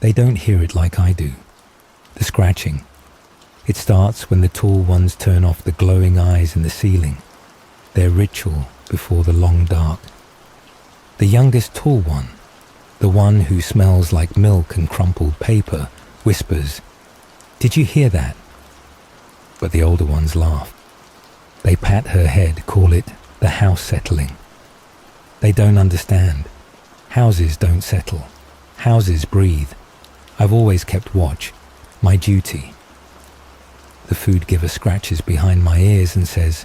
They don't hear it like I do. The scratching. It starts when the tall ones turn off the glowing eyes in the ceiling, their ritual before the long dark. The youngest tall one, the one who smells like milk and crumpled paper, whispers, "Did you hear that?" But the older ones laugh. They pat her head, call it the house settling. They don't understand. Houses don't settle. Houses breathe. I've always kept watch. My duty. The food giver scratches behind my ears and says,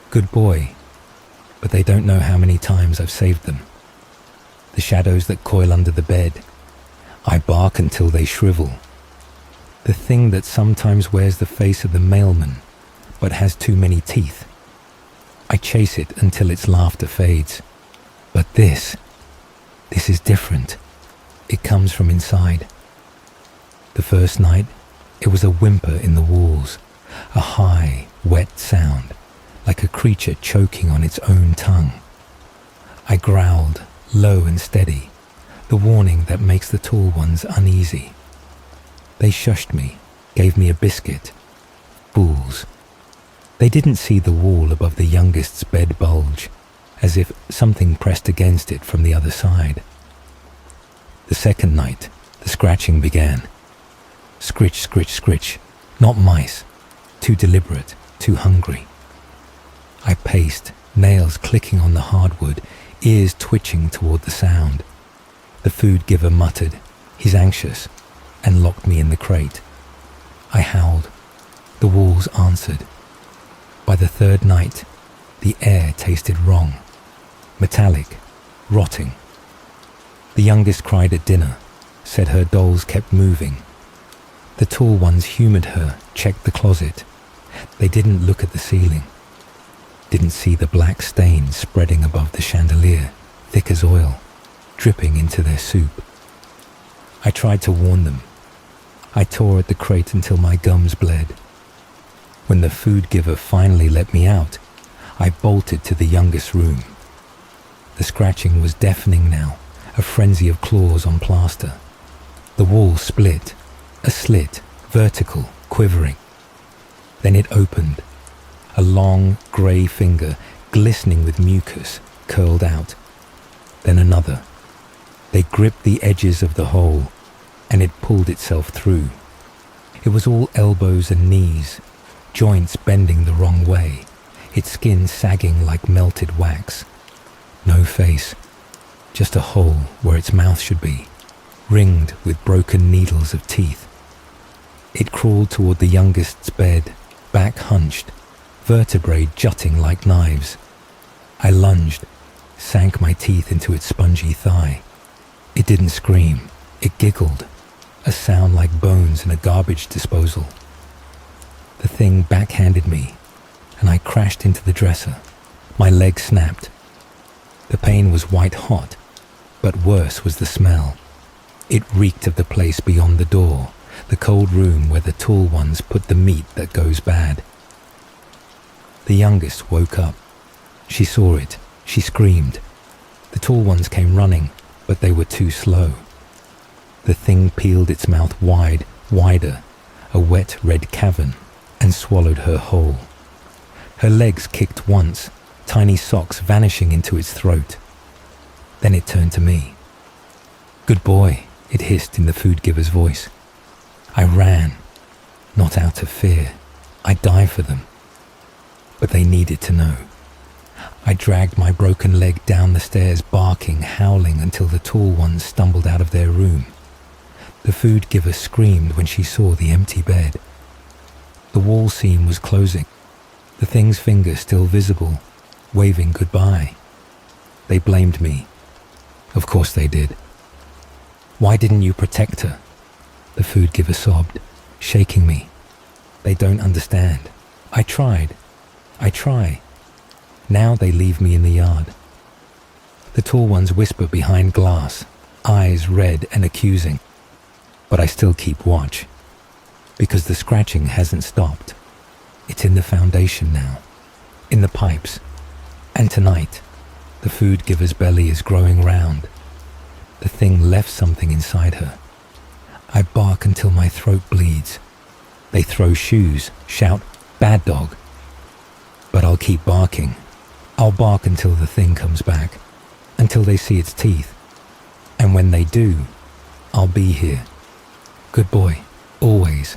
"Good boy," but they don't know how many times I've saved them. The shadows that coil under the bed. I bark until they shrivel. The thing that sometimes wears the face of the mailman, but has too many teeth. I chase it until its laughter fades. But this is different. It comes from inside. The first night, it was a whimper in the walls, a high, wet sound, like a creature choking on its own tongue. I growled, low and steady, the warning that makes the tall ones uneasy. They shushed me, gave me a biscuit. Fools. They didn't see the wall above the youngest's bed bulge, as if something pressed against it from the other side. The second night, the scratching began. Scritch, scritch, scritch. Not mice. Too deliberate, too hungry. I paced, nails clicking on the hardwood, ears twitching toward the sound. The food giver muttered, "He's anxious," and locked me in the crate. I howled. The walls answered. By the third night, the air tasted wrong. Metallic, rotting. The youngest cried at dinner, said her dolls kept moving. The tall ones humoured her, checked the closet. They didn't look at the ceiling. Didn't see the black stains spreading above the chandelier, thick as oil, dripping into their soup. I tried to warn them. I tore at the crate until my gums bled. When the food giver finally let me out, I bolted to the youngest room. The scratching was deafening now, a frenzy of claws on plaster. The wall split, a slit, vertical, quivering. Then it opened. A long, grey finger, glistening with mucus, curled out. Then another. They gripped the edges of the hole, and it pulled itself through. It was all elbows and knees, joints bending the wrong way, its skin sagging like melted wax. No face, just a hole where its mouth should be, ringed with broken needles of teeth. It crawled toward the youngest's bed, back hunched, vertebrae jutting like knives. I lunged, sank my teeth into its spongy thigh. It didn't scream, it giggled, a sound like bones in a garbage disposal. The thing backhanded me, and I crashed into the dresser. My leg snapped. The pain was white hot, but worse was the smell. It reeked of the place beyond the door, the cold room where the tall ones put the meat that goes bad. The youngest woke up. She saw it. She screamed. The tall ones came running, but they were too slow. The thing peeled its mouth wide, wider, a wet red cavern, and swallowed her whole. Her legs kicked once, tiny socks vanishing into its throat. Then it turned to me. "Good boy," it hissed in the food giver's voice. I ran, not out of fear. I'd die for them. But they needed to know. I dragged my broken leg down the stairs, barking, howling, until the tall ones stumbled out of their room. The food giver screamed when she saw the empty bed. The wall seam was closing, the thing's finger still visible, waving goodbye. They blamed me. Of course they did. "Why didn't you protect her?" The food giver sobbed, shaking me. "They don't understand. I tried. I try. Now they leave me in the yard." The tall ones whisper behind glass, eyes red and accusing. But I still keep watch, because the scratching hasn't stopped. It's in the foundation now, in the pipes. And tonight, the food giver's belly is growing round. The thing left something inside her. I bark until my throat bleeds. They throw shoes, shout, "Bad dog." But I'll keep barking. I'll bark until the thing comes back, until they see its teeth. And when they do, I'll be here. Good boy, always.